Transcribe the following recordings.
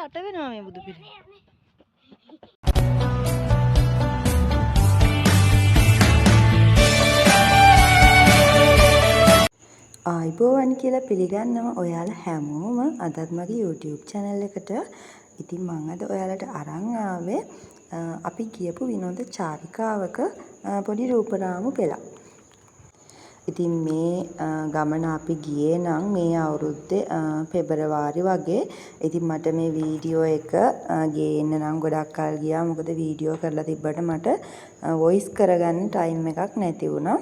අට වෙනවා මේ බුදු පිළිම. ආයිබෝවන් කියලා පිළිගන්නවා ඔයාලා හැමෝම අදත් මගේ YouTube channel එකට. ඉතින් මම අද ඔයාලට අරන් ආවේ අපි ගියපු විනෝද චාරිකාවක පොඩි රූපරාමු පෙළක්. ඉතින් මේ ගමන අපි ගියේ නම් මේ අවුරුද්දේ පෙබරවාරි වගේ. ඉතින් මට මේ වීඩියෝ එක ගේන්න නම් ගොඩක් කල් ගියා. මොකද වීඩියෝ කරලා තිබ්බට මට වොයිස් කරගන්න ටයිම් එකක් නැති වුණා.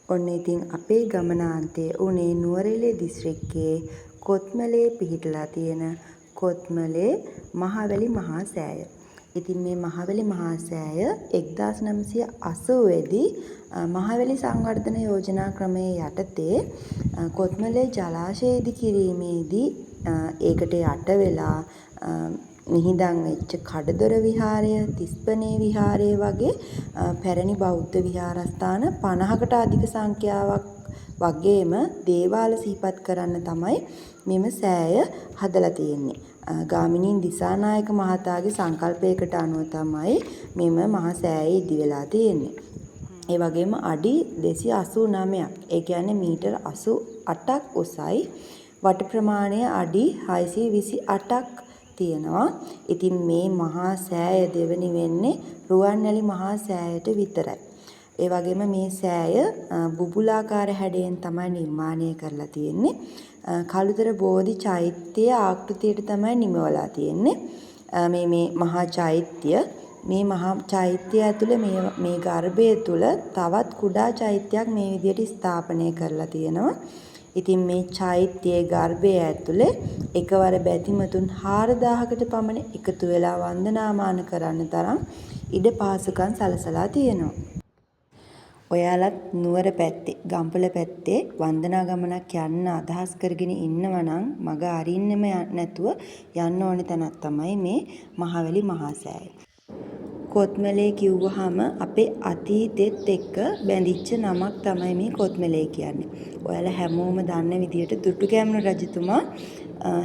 ඔන්න ඉතින් අපේ ගමනාන්තයේ උනේ නුවරඑළිය දිස්ත්‍රික්කයේ කොත්මලේ පිහිටලා තියෙන කොත්මලේ මහවැලි මහා සෑය. ඉතින් මේ මහවැලි මහා සෑය 1980 දී මහවැලි සංවර්ධන යෝජනා ක්‍රමයේ යටතේ කොත්මලේ ජලාශය ඉදි කිරීමේදී ඒකට යට වෙලා මිහිදන් වෙච්ච කඩදොර විහාරය, තිස්පනේ විහාරය වගේ පැරණි බෞද්ධ විහාරස්ථාන 50කට අධික සංඛ්‍යාවක් වගේම දේවාල සිහිපත් කරන්න තමයි මෙම සෑය හදලා තියෙන්නේ. ගාමිණී දිසානායක මහතාගේ සංකල්පයකට අනුව තමයි මෙම මහා සෑය ඉදි වෙලා තියෙන්නේ. ඒ වගේම අඩි 289ක්, ඒ කියන්නේ මීටර් 88ක් උසයි. වට ප්‍රමාණය අඩි 628ක් තියෙනවා. ඉතින් මේ මහා සෑය දෙවෙනි වෙන්නේ රුවන්වැලි මහා සෑයට විතරයි. ඒ වගේම මේ සෑය බුබුලාකාර හැඩයෙන් තමයි නිර්මාණය කරලා තියෙන්නේ. කළුතර බෝධි චෛත්‍ය ආකෘතියට තමයි නිමවලා තියෙන්නේ. මේ මහා චෛත්‍ය මහා චෛත්‍ය ඇතුලේ මේ ගර්භය තුල තවත් කුඩා චෛත්‍යයක් මේ විදිහට ස්ථාපනය කරලා තියෙනවා. ඉතින් මේ චෛත්‍යයේ ගර්භය ඇතුලේ එකවර බැතිමතුන් 4000කට පමණ එකතු වෙලා වන්දනාමාන කරන්න තරම් ඉඩ පහසුකම් සලසලා තියෙනවා. ඔයාලත් නුවර පැත්තේ, ගම්පල පැත්තේ වන්දනා ගමනක් යන්න අදහස් කරගෙන ඉන්නවා නම් මග අරින්නෙම නැතුව යන්න ඕනේ තැනක් තමයි මේ මහවැලි මහා සෑය. කොත්මලේ කිව්වහම අපේ අතීතෙත් එක්ක බැඳිච්ච නමක් තමයි මේ කොත්මලේ කියන්නේ. ඔයාලා හැමෝම දන්න විදිහට දුටුගැමුණු රජතුමා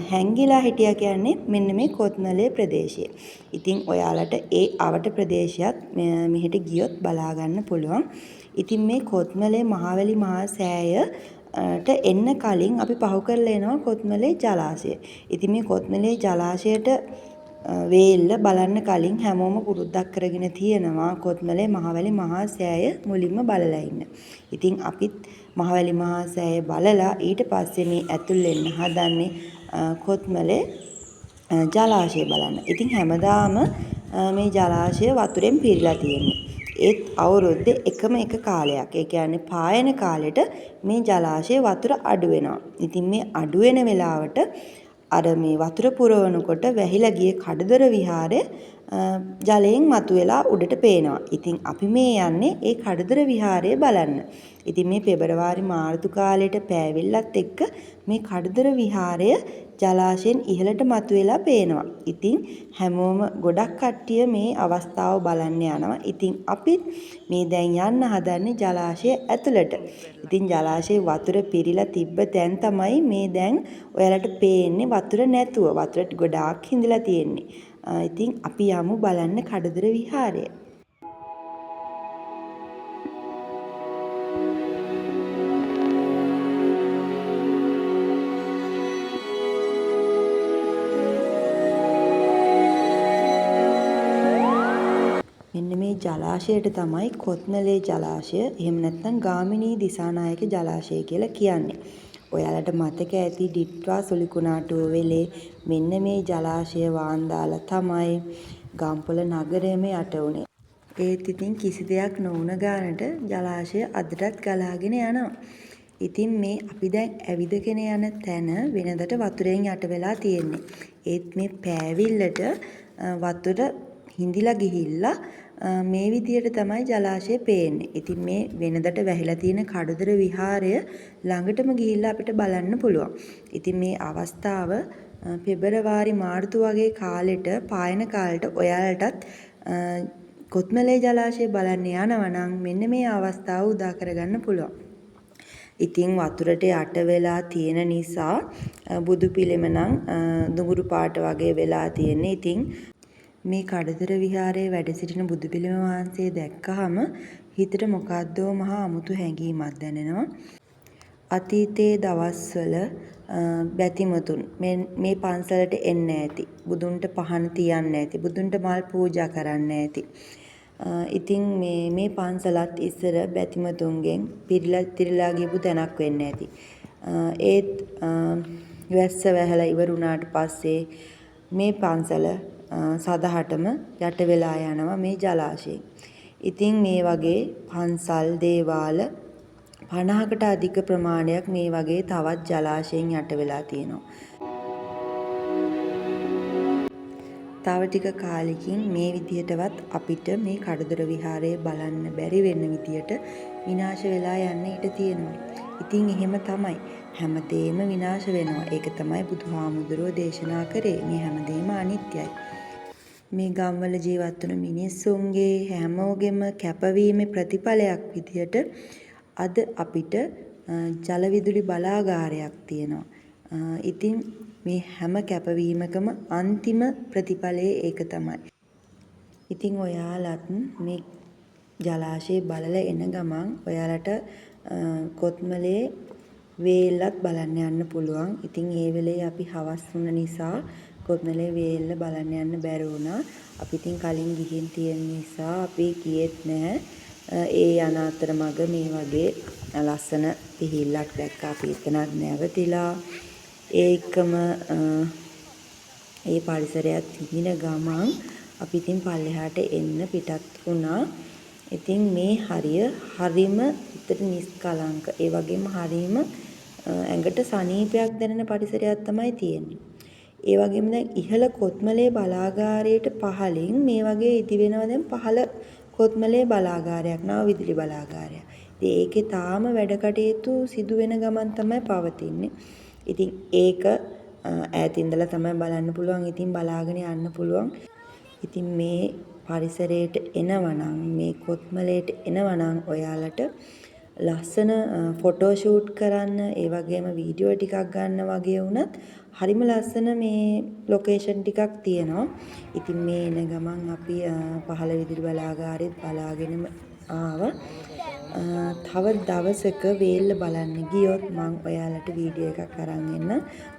හැංගිලා හිටියා කියන්නේ මෙන්න මේ කොත්මලේ ප්‍රදේශයේ. ඉතින් ඔයාලට ඒ අවට ප්‍රදේශයත් මෙහෙට ගියොත් බලා ගන්න පුළුවන්. ඉතින් මේ කොත්මලේ මහවැලි මහා සෑයට එන්න කලින් අපි පහු කරලා එනවා කොත්මලේ ජලාශය. ඉතින් මේ කොත්මලේ ජලාශයට වේල්ල බලන්න කලින් හැමෝම පුරුද්දක් කරගෙන තියෙනවා කොත්මලේ මහවැලි මහා සෑය මුලින්ම බලලා ඉන්න. ඉතින් අපිත් මහවැලි මහා සෑය බලලා ඊට පස්සේ මේ ඇතුල් වෙන්න හදන්නේ කොත්මලේ ජලාශය බලන්න. ඉතින් හැමදාම මේ ජලාශය වතුරෙන් පිරීලා තියෙන්නේ. ඒත් අවුරුද්දේ එකම එක කාලයක්. ඒ කියන්නේ පායන කාලෙට මේ ජලාශයේ වතුර අඩු වෙනවා. ඉතින් මේ අඩු වෙන වෙලාවට අර මේ වතුර පුරවනකොට වැහිලා ගිය කඩදොර විහාරය ජලයෙන් මතුවලා උඩට පේනවා. ඉතින් අපි මේ යන්නේ ඒ කඩදොර විහාරය බලන්න. ඉතින් මේ පෙබරවාරි මාර්තු කාලේට පෑවිල්ලත් එක්ක මේ කඩදොර විහාරය ජලාශයෙන් ඉහළට මතුවලා පේනවා. ඉතින් හැමෝම ගොඩක් කට්ටිය මේ අවස්ථාව බලන්න යනවා. ඉතින් අපිත් මේ දැන් යන්න හදන්නේ ජලාශය ඇතුළට. ඉතින් ජලාශයේ වතුර පිරීලා තිබ්බ තැන් තමයි මේ දැන් ඔයාලට පේන්නේ වතුර නැතුව. වතුර ගොඩාක් හිඳලා තියෙන්නේ. ඉතින් අපි යමු බලන්න කඩදොර විහාරය. මෙන්න මේ ජලාශයට තමයි කොත්මලේ ජලාශය, එහෙම නැත්නම් ගාමිණී දිසානායක ජලාශය කියලා කියන්නේ. ඔයාලට මතක ඇති ඩිට්වා සුලිකුණාටුව වෙලේ මෙන්න මේ ජලාශය වාන්දාලා තමයි ගම්පොළ නගරයම යට වුණේ. ඒත් ඉතින් කිසි දෙයක් නොවුන ගානට ජලාශය අදටත් ගලාගෙන යනවා. ඉතින් මේ අපි දැන් ඇවිදගෙන යන තැන වෙනදට වතුරෙන් යට වෙලා තියෙන්නේ. ඒත් මේ පෑවිල්ලට වතුර හිඳිලා ගිහිල්ලා මේ විදියට තමයි ජලාශය පේන්නේ. ඉතින් මේ වෙනදට වැහිලා තියෙන කඩදොර විහාරය ළඟටම ගිහිල්ලා අපිට බලන්න පුළුවන්. ඉතින් මේ අවස්ථාව පෙබරවාරි මාර්තු වගේ කාලෙට පායන කාලෙට ඔයාලටත් කොත්මලේ ජලාශය බලන්න යනවා නම් මෙන්න මේ අවස්ථාව උදා කරගන්න පුළුවන්. ඉතින් වතුරට යට වෙලා තියෙන නිසා බුදු පිළිම නම් දුඟුරු පාට වගේ වෙලා තියෙන්නේ. ඉතින් මේ කඩතර විහාරයේ වැඩ සිටින බුදු පිළිම වහන්සේ දැක්කහම හිතට මොකද්දෝ මහා අමුතු හැඟීමක් දැනෙනවා. අතීතයේ දවස්වල බැතිමතුන් මේ පන්සලට එන්න ඇති. බුදුන්ට පහන් තියන්න ඇති. බුදුන්ට මල් පූජා කරන්න ඇති. ඉතින් මේ පන්සලත් ඉස්සර බැතිමතුන්ගෙන් පිරීලා ගියපු තැනක් වෙන්න ඇති. ඒත් වැස්ස වැහලා ඉවර වුණාට පස්සේ මේ පන්සල සදහටම යට වෙලා යනවා මේ ජලාශයෙන්. ඉතින් මේ වගේ පන්සල් දේවාල 50කට අධික ප්‍රමාණයක් මේ වගේ තවත් ජලාශයෙන් යට වෙලා තියෙනවා. තව ටික කාලෙකින් මේ විදියටවත් අපිට මේ කඩතර විහාරය බලන්න බැරි වෙන විදියට විනාශ වෙලා යන්න ඉඩ තියෙනවා. ඉතින් එහෙම තමයි. හැමදේම විනාශ වෙනවා. ඒක තමයි බුදුහාමුදුරුවෝ දේශනා කරේ. මේ හැමදේම අනිත්‍යයි. මේ ගම්වල ජීවත් වෙන මිනිස්සුන්ගේ හැමෝගෙම කැපවීමේ ප්‍රතිඵලයක් විදියට අද අපිට ජල විදුලි බලාගාරයක් තියෙනවා. ඉතින් මේ හැම කැපවීමකම අන්තිම ප්‍රතිඵලය ඒක තමයි. ඉතින් ඔයාලත් මේ ජලාශය බලලා එන ගමන් ඔයාලට කොත්මලේ වේල්ලත් බලන්න යන්න පුළුවන්. ඉතින් ඒ වෙලේ අපි හවස් වුණ නිසා කොත්මලේ වේල්ල බලන්න යන්න බැරි වුණා. අපි ඉතින් කලින් ගිහින් තියෙන නිසා අපි ගියෙත් නැහැ. ඒ යන අතරමඟ මේ වගේ ලස්සන පිහිල්ලක් දැක්කා. අපි එතනත් නැවතිලා ඒකම ඒ පරිසරයත් විඳින ගමන් අපි ඉතින් පල්ලෙහාට එන්න පිටත් වුණා. ඉතින් මේ හරිය හරිම හිතට නිස්කලංක. ඒ වගේම හරිම ඇඟට සනීපයක් දැනෙන පරිසරයක් තමයි තියෙන්නේ. ඒ වගේම දැන් ඉහළ කොත්මලේ බලාගාරයට පහළින් මේ වගේ ඉදි වෙනවා දැන් පහළ කොත්මලේ බලාගාරයක් නව විදුලි බලාගාරයක්. ඉතින් ඒකේ තාම වැඩ කටයුතු සිදු වෙන ගමන් තමයි පවතින්නේ. ඉතින් ඒක ඈත ඉඳලා තමයි බලන්න පුළුවන්. ඉතින් බලාගෙන යන්න පුළුවන්. ඉතින් මේ පරිසරයට එනවනම් මේ කොත්මලේට එනවනම් ඔයාලට ලස්සන ෆොටෝ ෂූට් කරන්න ඒ වගේම වීඩියෝ ටිකක් ගන්න වගේ වුණත් හරිම ලස්සන මේ ලොකේෂන් ටිකක් තියෙනවා. ඉතින් මේ එන ගමන් අපි පහළ විදුලි බලාගාරෙත් බලාගෙනම ආවා. තව දවසක වේල්ල බලන්න ගියොත් මම ඔයාලට වීඩියෝ එකක් අරන් එන්න.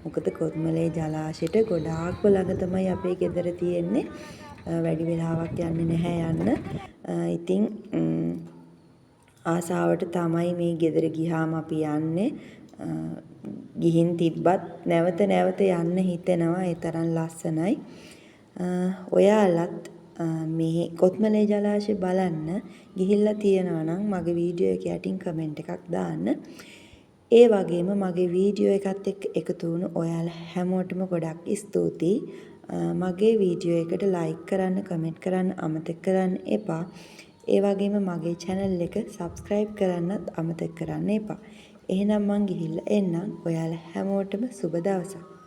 මොකද කොත්මලේ ජලාශයට ගොඩාක් ළඟ තමයි අපේ ගෙදර තියෙන්නේ. වැඩි වෙලාවක් යන්නේ නැහැ යන්න. ඉතින් ආසාවට තමයි මේ ගෙදර ගියාම අපි යන්නේ. ගිහින් තිබ්බත් නැවත නැවත යන්න හිතෙනවා. ඒ තරම් ලස්සනයි. ඔයාලත් මේ කොත්මලේ ජලාශය බලන්න ගිහිල්ලා තියෙනවා නම් මගේ වීඩියෝ එක යටින් කමෙන්ට් එකක් දාන්න. ඒ වගේම මගේ වීඩියෝ එකත් එක්ක එකතු වුණු ඔයාලා හැමෝටම ගොඩක් ස්තුතියි. මගේ වීඩියෝ එකට ලයික් කරන්න, කමෙන්ට් කරන්න අමතක කරන්න එපා. ඒ වගේම මගේ channel එක subscribe කරන්නත් අමතක කරන්න එපා. එහෙනම් මං ගිහිල්ලා එන්නම්. ඔයාලා හැමෝටම සුබ දවසක්.